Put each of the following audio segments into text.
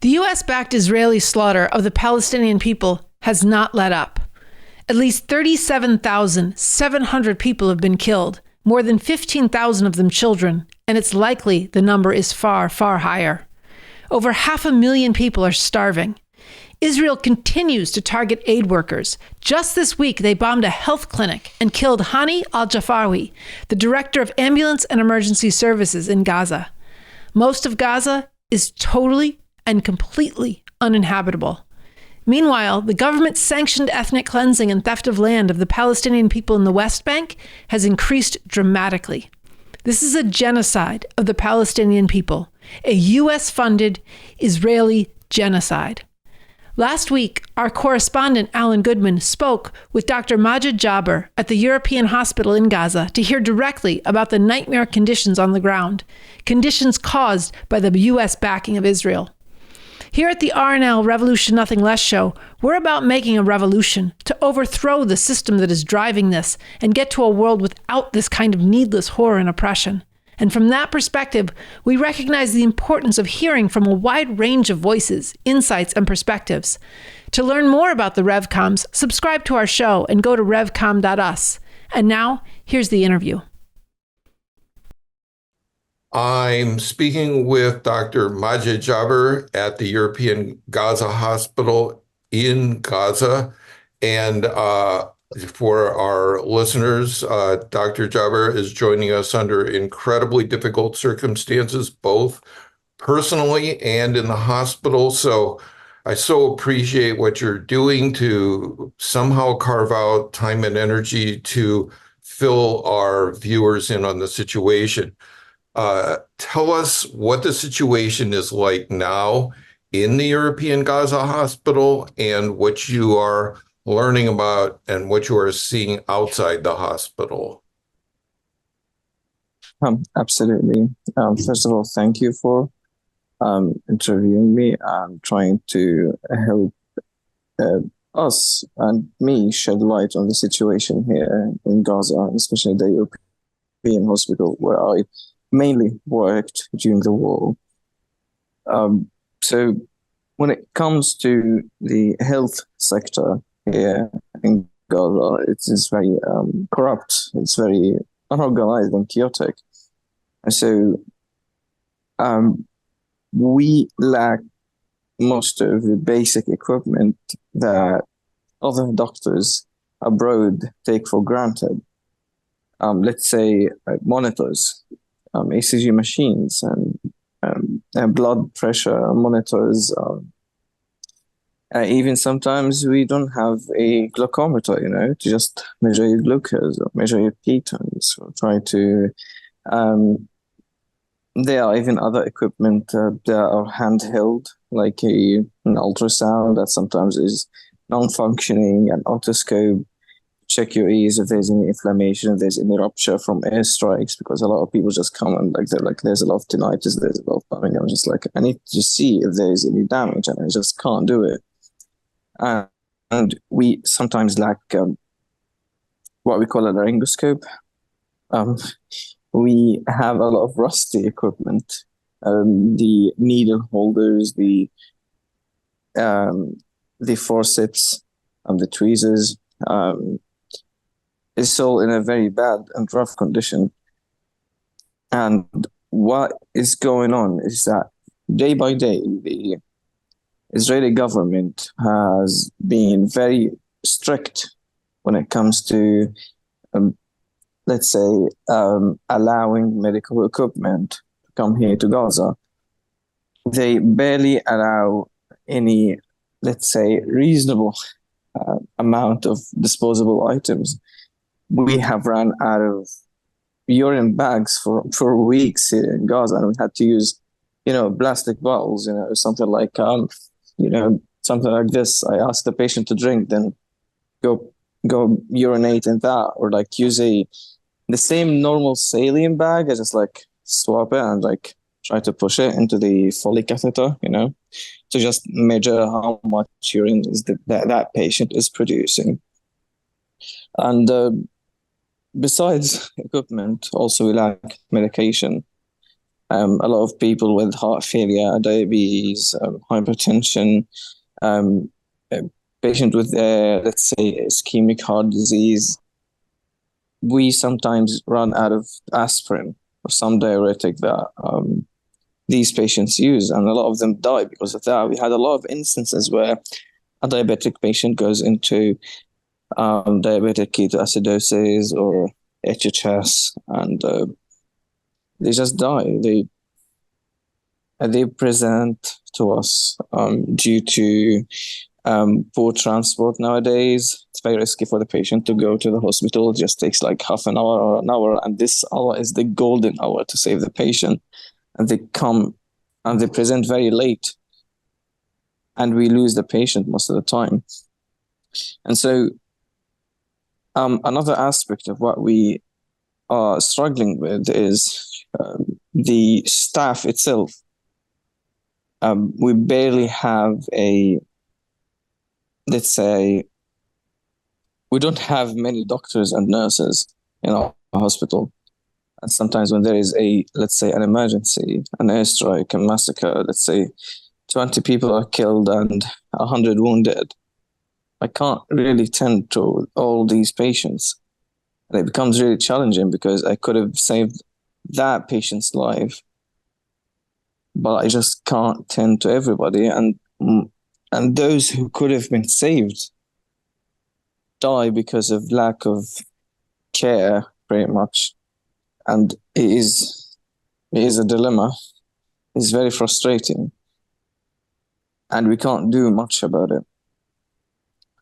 The U.S.-backed Israeli slaughter of the Palestinian people has not let up. At least 37,700 people have been killed, more than 15,000 of them children, and it's likely the number is far, far higher. Over 500,000 people are starving. Israel continues to target aid workers. Just this week, they bombed a health clinic and killed Hani al-Jafawi, the director of ambulance and emergency services in Gaza. Most of Gaza is totally and completely uninhabitable. Meanwhile, the government-sanctioned ethnic cleansing and theft of land of the Palestinian people in the West Bank has increased dramatically. This is a genocide of the Palestinian people, a U.S.-funded Israeli genocide. Last week, our correspondent Alan Goodman spoke with Dr. Majed Jaber at the European Hospital in Gaza to hear directly about the nightmare conditions on the ground, conditions caused by the U.S. backing of Israel. Here at the RNL Revolution Nothing Less show, we're about making a revolution to overthrow the system that is driving this and get to a world without this kind of needless horror and oppression. And from that perspective, we recognize the importance of hearing from a wide range of voices, insights, and perspectives. To learn more about the RevComs, subscribe to our show and go to revcom.us. And now, here's the interview. I'm speaking with Dr. Majed Jaber at the European Gaza Hospital in Gaza. And for our listeners, Dr. Jaber is joining us under incredibly difficult circumstances, both personally and in the hospital. So I so appreciate what you're doing to somehow carve out time and energy to fill our viewers in on the situation. Tell us what the situation is like now in the European Gaza Hospital and what you are learning about and what you are seeing outside the hospital. Absolutely. First of all, thank you for interviewing me. I'm trying to help us and me shed light on the situation here in Gaza, especially the European Hospital, where I mainly worked during the war. So when it comes to the health sector here in Gaza, it is very corrupt. It's very unorganized and chaotic. And so we lack most of the basic equipment that other doctors abroad take for granted. Let's say monitors, ECG machines, and blood pressure monitors. Even sometimes we don't have a glucometer, to just measure your glucose or measure your ketones or try to. There are even other equipment that are handheld, like an ultrasound that sometimes is non-functioning, an otoscope. Check your ears if there's any inflammation, if there's any rupture from airstrikes, because a lot of people just come and they're like, there's a lot of tinnitus, there's a lot of bumming. I'm just like, I need to see if there's any damage, and I just can't do it. And we sometimes lack what we call a laryngoscope. We have a lot of rusty equipment, the needle holders, the forceps, the tweezers. It's all in a very bad and rough condition. And what is going on is that day by day, the Israeli government has been very strict when it comes to, let's say, allowing medical equipment to come here to Gaza. They barely allow any, let's say, reasonable amount of disposable items. We have run out of urine bags for weeks here in Gaza, and we had to use, plastic bottles, something like, something like this. I asked the patient to drink, then go urinate in that, or like use the same normal saline bag. I just like swap it and like try to push it into the Foley catheter, to just measure how much urine is that patient is producing. And besides equipment, also we lack medication. A lot of people with heart failure, diabetes, hypertension, a patient with, let's say, ischemic heart disease. We sometimes run out of aspirin or some diuretic that these patients use, and a lot of them die because of that. We had a lot of instances where a diabetic patient goes into diabetic ketoacidosis or HHS, and they just die. They present to us due to poor transport nowadays. It's very risky for the patient to go to the hospital. It just takes like half an hour or an hour, and this hour is the golden hour to save the patient. And they come and they present very late, and we lose the patient most of the time. And so another aspect of what we are struggling with is the staff itself. We barely have let's say, we don't have many doctors and nurses in our hospital. And sometimes when there is let's say, an emergency, an airstrike, a massacre, let's say 20 people are killed and 100 wounded, I can't really tend to all these patients. And it becomes really challenging because I could have saved that patient's life, but I just can't tend to everybody. And those who could have been saved die because of lack of care, pretty much. And it is a dilemma. It's very frustrating. And we can't do much about it.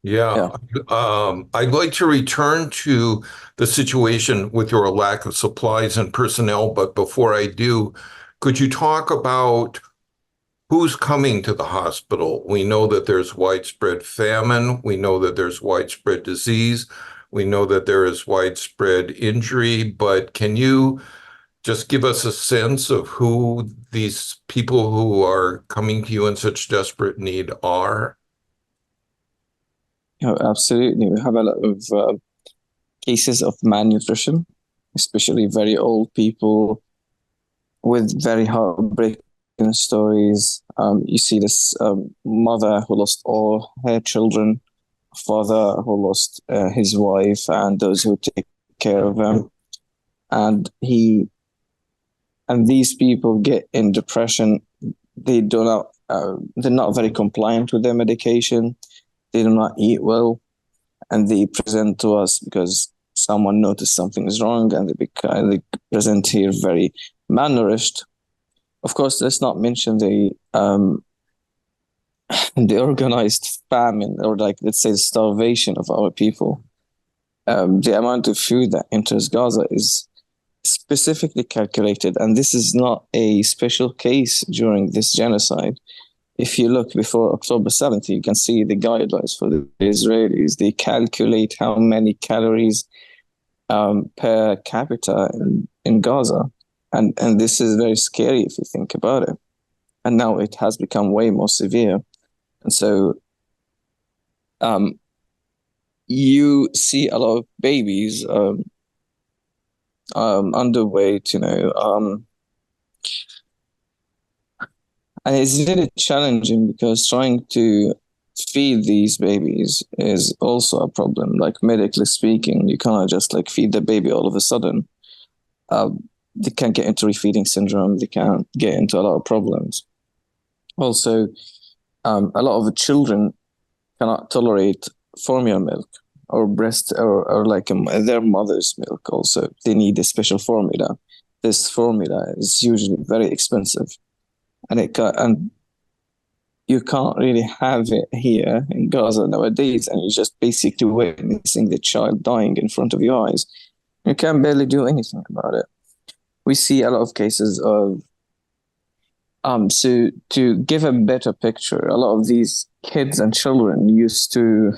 Yeah. I'd like to return to the situation with your lack of supplies and personnel, but before I do, could you talk about who's coming to the hospital? We know that there's widespread famine. We know that there's widespread disease. We know that there is widespread injury, but can you just give us a sense of who these people who are coming to you in such desperate need are? Absolutely. We have a lot of cases of malnutrition, especially very old people with very heartbreaking stories. You see this mother who lost all her children, father who lost his wife and those who take care of him. And these people get in depression. They're not very compliant with their medication. They do not eat well, and they present to us because someone noticed something is wrong, and they present here very malnourished. Of course, let's not mention the organized famine, or let's say the starvation of our people. The amount of food that enters Gaza is specifically calculated, and this is not a special case during this genocide. If you look before October 7th, you can see the guidelines for the Israelis. They calculate how many calories per capita in Gaza. And this is very scary if you think about it. And now it has become way more severe. And so you see a lot of babies underweight, and it's really challenging because trying to feed these babies is also a problem. Like, medically speaking, you cannot just feed the baby all of a sudden. They can get into refeeding syndrome. They can get into a lot of problems. Also, a lot of the children cannot tolerate formula milk or breast or their mother's milk. Also, they need a special formula. This formula is usually very expensive. And you can't really have it here in Gaza nowadays, and you're just basically witnessing the child dying in front of your eyes. You can barely do anything about it. We see a lot of cases of so to give a better picture, a lot of these kids and children used to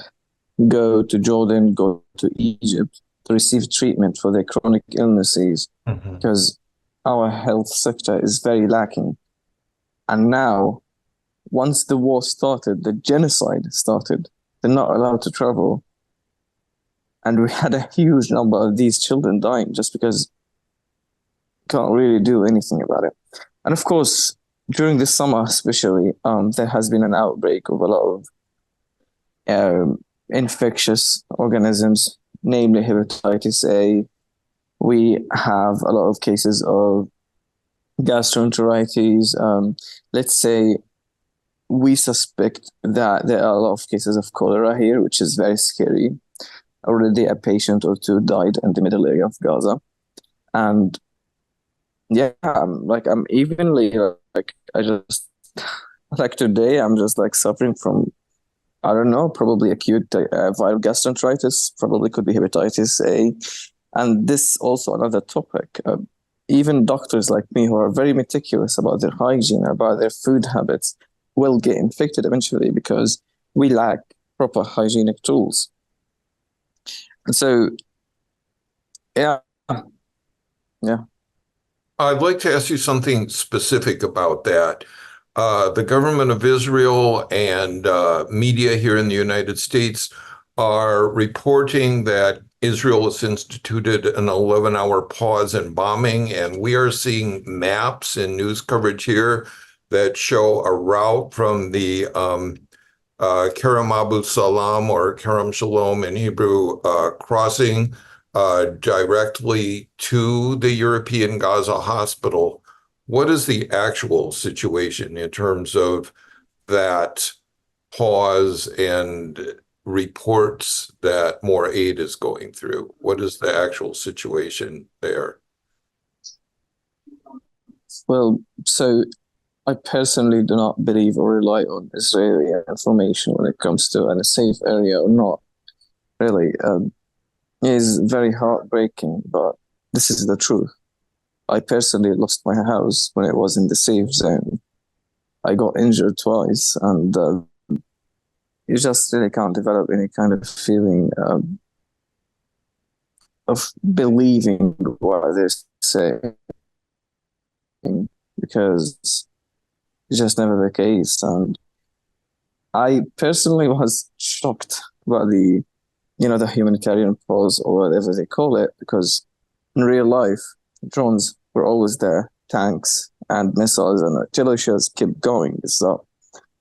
go to Jordan, go to Egypt to receive treatment for their chronic illnesses, because our health sector is very lacking. And now, once the war started, the genocide started, they're not allowed to travel. And we had a huge number of these children dying just because we can't really do anything about it. And of course, during the summer especially, there has been an outbreak of a lot of infectious organisms, namely hepatitis A. We have a lot of cases of gastroenteritis. Let's say we suspect that there are a lot of cases of cholera here, which is very scary. Already a patient or two died in the middle area of Gaza. And yeah, I'm evenly I just like today I'm just like suffering from, I don't know, probably acute viral gastroenteritis, probably could be hepatitis A. And this also another topic. Even doctors like me who are very meticulous about their hygiene, about their food habits, will get infected eventually because we lack proper hygienic tools. And so, yeah. I'd like to ask you something specific about that. The government of Israel and media here in the United States are reporting that Israel has instituted an 11-hour pause in bombing, and we are seeing maps and news coverage here that show a route from the Kerem Abu Salam, or Kerem Shalom in Hebrew, crossing directly to the European Gaza Hospital. What is the actual situation in terms of that pause and reports that more aid is going through? What is the actual situation there? Well, so I personally do not believe or rely on Israeli information when it comes to a safe area or not. Really, it is very heartbreaking, but this is the truth. I personally lost my house when it was in the safe zone. I got injured twice, and you just really can't develop any kind of feeling of believing what they're saying, because it's just never the case. And I personally was shocked by the humanitarian pause or whatever they call it, because in real life, drones were always there, tanks and missiles and artillery shells kept going. So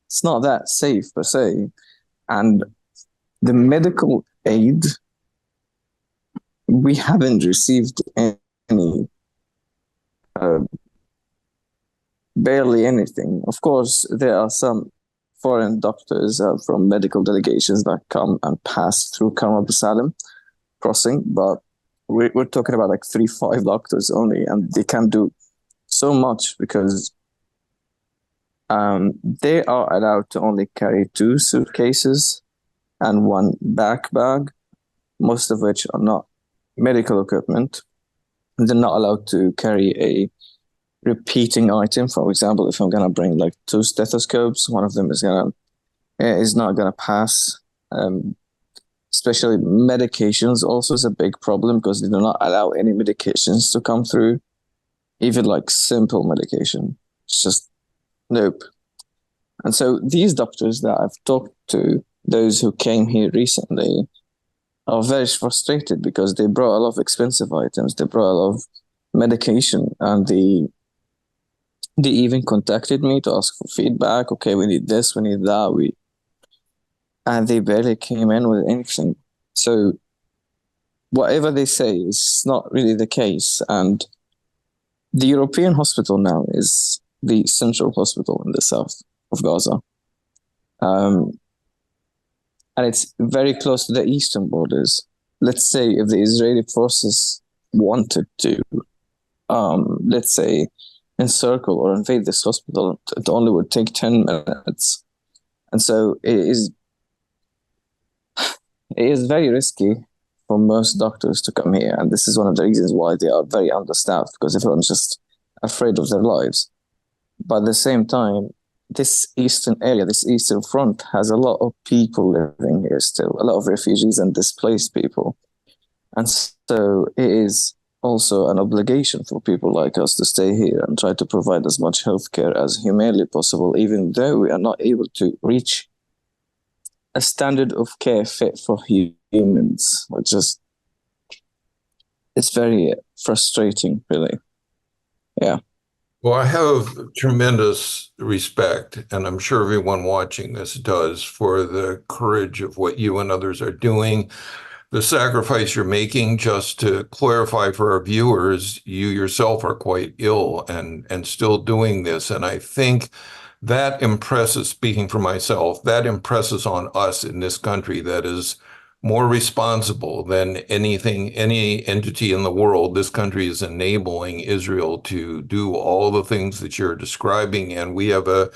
it's not that safe per se. And the medical aid, we haven't received any, barely anything. Of course, there are some foreign doctors from medical delegations that come and pass through Kerem Abu Salam crossing, but we're talking about like 3-5 doctors only, and they can't do so much because they are allowed to only carry 2 suitcases and 1 backpack, most of which are not medical equipment. They're not allowed to carry a repeating item. For example, if I'm gonna bring like 2 stethoscopes, one of them is not gonna pass. Especially medications also is a big problem because they do not allow any medications to come through, even like simple medication. It's just nope. And so these doctors that I've talked to, those who came here recently, are very frustrated because they brought a lot of expensive items. They brought a lot of medication, and they even contacted me to ask for feedback. Okay, we need this, we need that. And they barely came in with anything. So whatever they say is not really the case. And the European hospital now is the central hospital in the south of Gaza. And it's very close to the eastern borders. Let's say if the Israeli forces wanted to, let's say, encircle or invade this hospital, it only would take 10 minutes. And so it is very risky for most doctors to come here. And this is one of the reasons why they are very understaffed, because everyone's just afraid of their lives. But at the same time, this eastern area, this eastern front, has a lot of people living here still, a lot of refugees and displaced people. And so it is also an obligation for people like us to stay here and try to provide as much healthcare as humanly possible, even though we are not able to reach a standard of care fit for humans. It's very frustrating, really. Yeah. Well, I have tremendous respect, and I'm sure everyone watching this does, for the courage of what you and others are doing, the sacrifice you're making. Just to clarify for our viewers, you yourself are quite ill and still doing this. And I think that impresses, speaking for myself, that impresses on us in this country that is more responsible than anything, any entity in the world. This country is enabling Israel to do all the things that you're describing. And we have a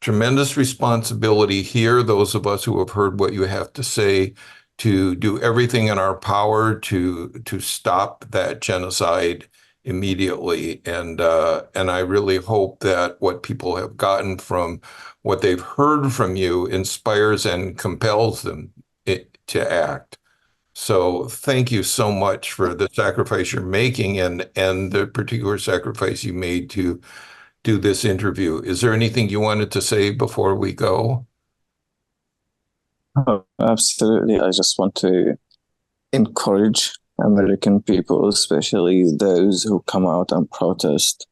tremendous responsibility here, those of us who have heard what you have to say, to do everything in our power to stop that genocide immediately. And I really hope that what people have gotten from what they've heard from you inspires and compels them to act. So thank you so much for the sacrifice you're making and the particular sacrifice you made to do this interview. Is there anything you wanted to say before we go? Oh, absolutely. I just want to encourage American people, especially those who come out and protest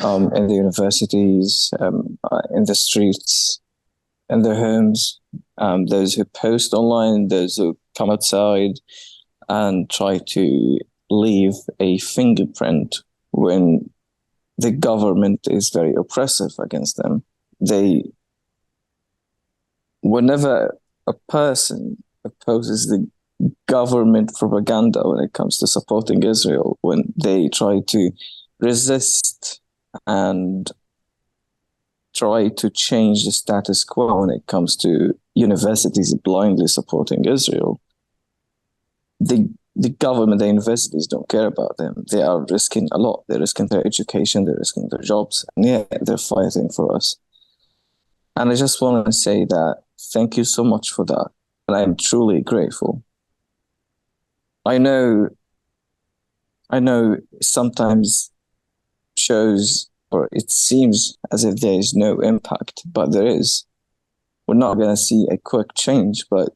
in the universities, in the streets, in their homes, those who post online, those who come outside and try to leave a fingerprint when the government is very oppressive against them. Whenever a person opposes the government propaganda when it comes to supporting Israel, when they try to resist and try to change the status quo when it comes to universities blindly supporting Israel, the government, the universities don't care about them. They are risking a lot. They're risking their education, they're risking their jobs, and yeah, they're fighting for us. And I just want to say that thank you so much for that. And I'm truly grateful. I know sometimes shows, or it seems as if there is no impact, but there is. We're not going to see a quick change, but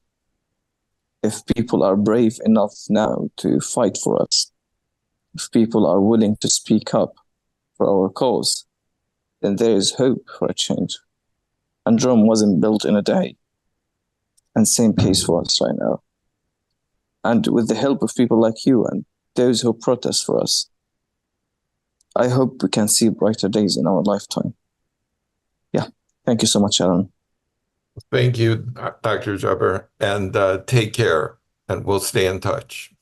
if people are brave enough now to fight for us, if people are willing to speak up for our cause, then there is hope for a change. And Rome wasn't built in a day. And same case for us right now. And with the help of people like you and those who protest for us, I hope we can see brighter days in our lifetime. Yeah. Thank you so much, Aaron. Thank you, Dr. Jaber, and take care, and we'll stay in touch.